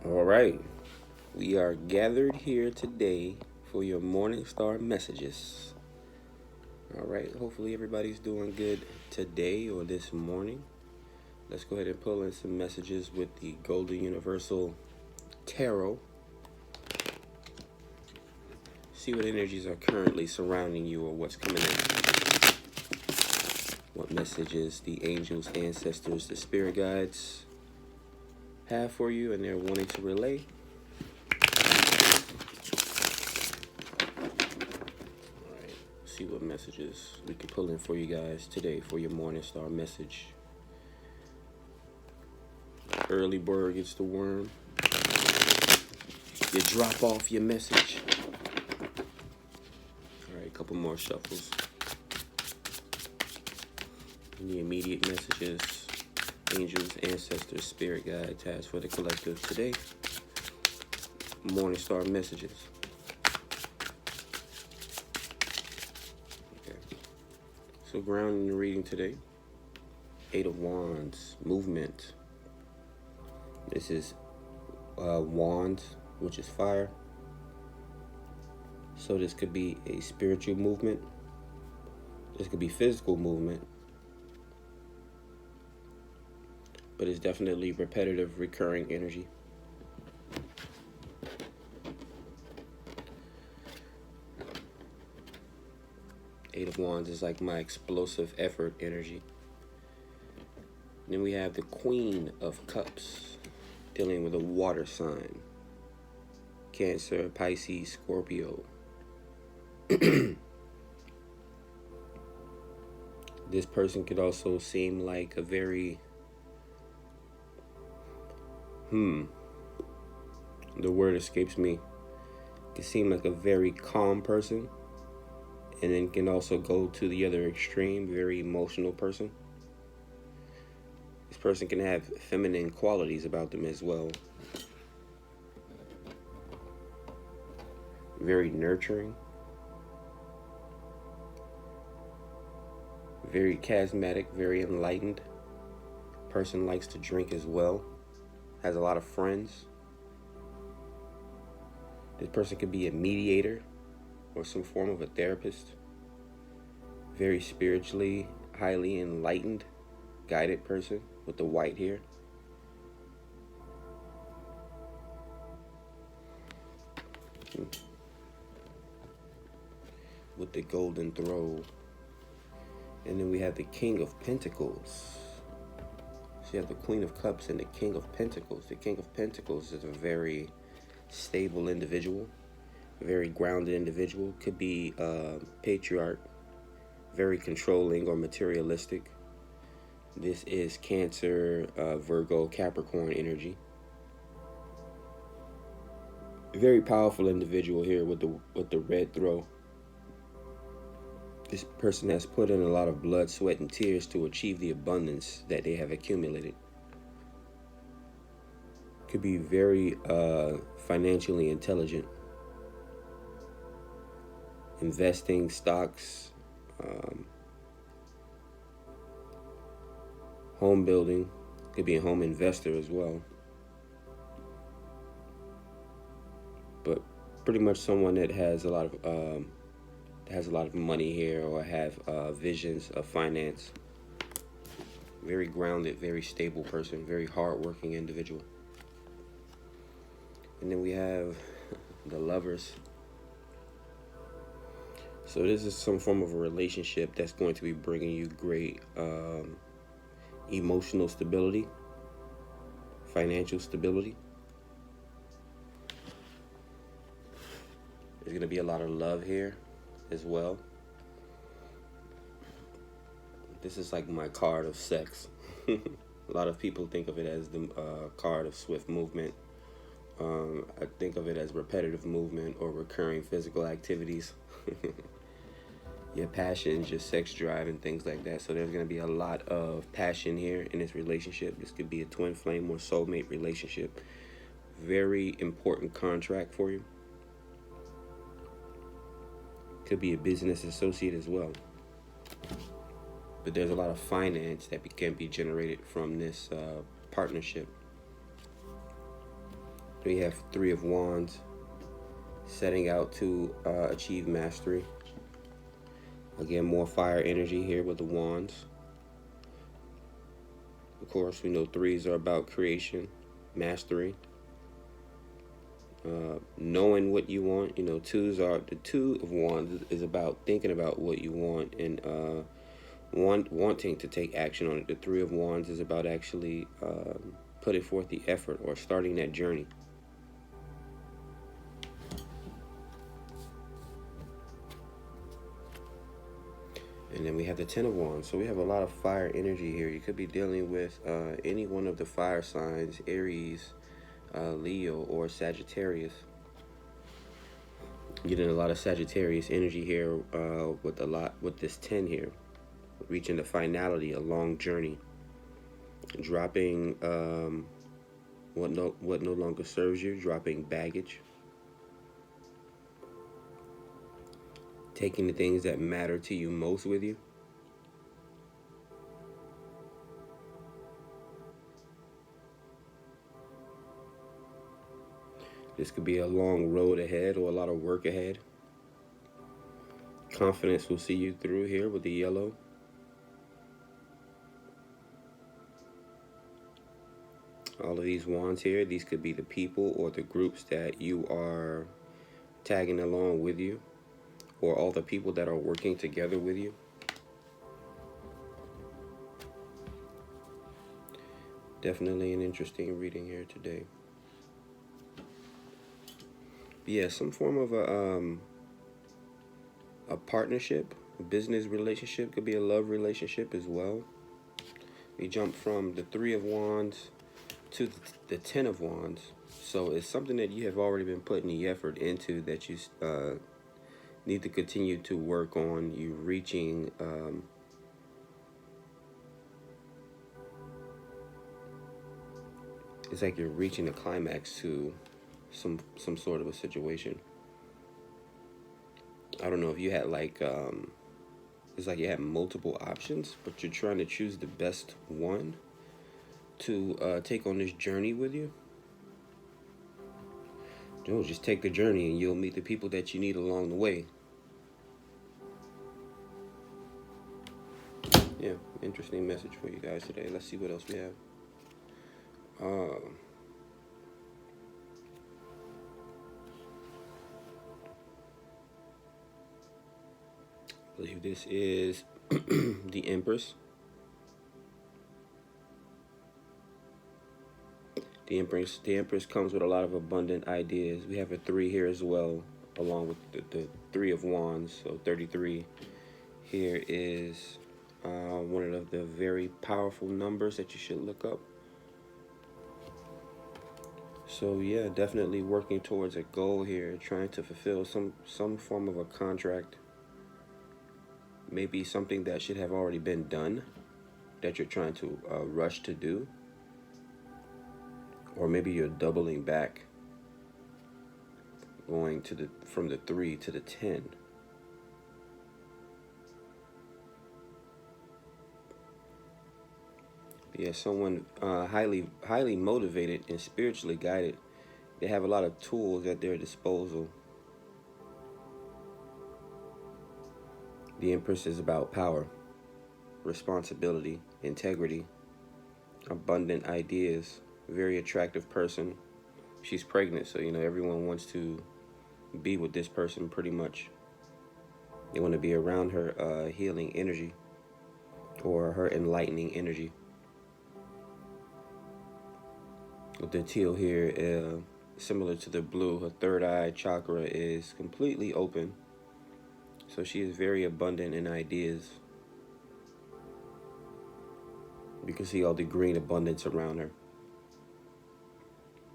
All right, we are gathered here today for your MorningStar messages. All right, hopefully everybody's doing good today or this morning. Let's go ahead and pull in some messages with the Golden Universal Tarot. See what energies are currently surrounding you or what's coming in. What messages the angels, ancestors, the spirit guides have for you and they're wanting to relay. Alright, see what messages we can pull in for you guys today for your MorningStar message. Early bird gets the worm. You drop off your message. Alright, a couple more shuffles. And the immediate messages. Angels, ancestors, spirit guides has for the collective today. MorningStar messages. Okay. So grounding the reading today. 8 of Wands, movement. This is wands, which is fire. So this could be a spiritual movement. This could be physical movement. But it's definitely repetitive, recurring energy. Eight of Wands is like my explosive effort energy. Then we have the Queen of Cups, dealing with a water sign. Cancer, Pisces, Scorpio. This person could also seem like a very the word escapes me. Can seem like a very calm person, and then can also go to the other extreme, very emotional person. This person can have feminine qualities about them as well. Very nurturing. Very charismatic, very enlightened. Person likes to drink as well. Has a lot of friends. This person could be a mediator or some form of a therapist. Very spiritually, highly enlightened, guided person with the white hair. With the golden throw. And then we have the King of Pentacles. So you have the Queen of Cups and the King of Pentacles. The King of Pentacles is a very stable individual, very grounded individual. Could be patriarch, very controlling or materialistic. This is Cancer, Virgo, Capricorn energy. Very powerful individual here with the red throw. This person has put in a lot of blood, sweat, and tears to achieve the abundance that they have accumulated. Could be very financially intelligent. Investing, stocks, home building. Could be a home investor as well. But pretty much someone that has a lot of money here or have visions of finance. Very grounded, very stable person, very hardworking individual. And then we have the Lovers. So this is some form of a relationship that's going to be bringing you great emotional stability, financial stability. There's going to be a lot of love here as well. This is like my card of sex. A lot of people think of it as the card of swift movement. I think of it as repetitive movement or recurring physical activities. Your passions, your sex drive, and things like that. So there's going to be a lot of passion here in this relationship. This could be a twin flame or soulmate relationship. Very important contract for you. Could be a business associate as well. But there's a lot of finance that can be generated from this partnership. We have Three of Wands, setting out to achieve mastery. Again, more fire energy here with the wands. Of course, we know threes are about creation, mastery, knowing what you want. You know, the Two of Wands is about thinking about what you want and wanting to take action on it. The Three of Wands is about actually putting forth the effort or starting that journey. And then we have the Ten of Wands. So we have a lot of fire energy here. You could be dealing with any one of the fire signs, Aries, Leo, or Sagittarius. Getting a lot of Sagittarius energy here with this 10 here. Reaching the finality, a long journey. Dropping what no longer serves you, dropping baggage. Taking the things that matter to you most with you. This could be a long road ahead or a lot of work ahead. Confidence will see you through here with the yellow. All of these wands here, these could be the people or the groups that you are tagging along with you, or all the people that are working together with you. Definitely an interesting reading here today. Yeah, some form of a partnership, a business relationship, could be a love relationship as well. We jump from the Three of Wands to the Ten of Wands. So it's something that you have already been putting the effort into, that you need to continue to work on. You reaching it's like you're reaching the climax to some sort of a situation. I don't know if you had like it's like you have multiple options, but you're trying to choose the best one to take on this journey with you. No, just take the journey and you'll meet the people that you need along the way. Yeah, interesting message for you guys today. Let's see what else we have. I believe this is the Empress. The Empress comes with a lot of abundant ideas. We have a 3 here as well, along with the Three of Wands, so 33. Here is one of the very powerful numbers that you should look up. So yeah, definitely working towards a goal here, trying to fulfill some form of a contract. Maybe something that should have already been done, that you're trying to rush to do. Or maybe you're doubling back, going to from the 3 to the 10. Yeah, someone highly motivated and spiritually guided. They have a lot of tools at their disposal. The Empress is about power, responsibility, integrity, abundant ideas. Very attractive person. She's pregnant, so you know everyone wants to be with this person pretty much. They want to be around her healing energy or her enlightening energy. With the teal here, similar to the blue, her third eye chakra is completely open. So she is very abundant in ideas. You can see all the green abundance around her.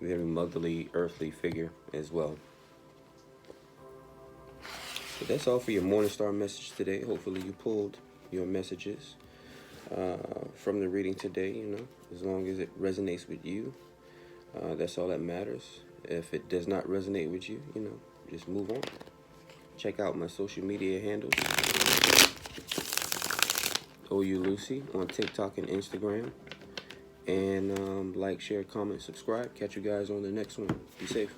Very motherly, earthly figure as well. So that's all for your Morningstar message today. Hopefully you pulled your messages from the reading today, you know, as long as it resonates with you. That's all that matters. If it does not resonate with you, you know, just move on. Check out my social media handles. OU Lucy on TikTok and Instagram. And like, share, comment, subscribe. Catch you guys on the next one. Be safe.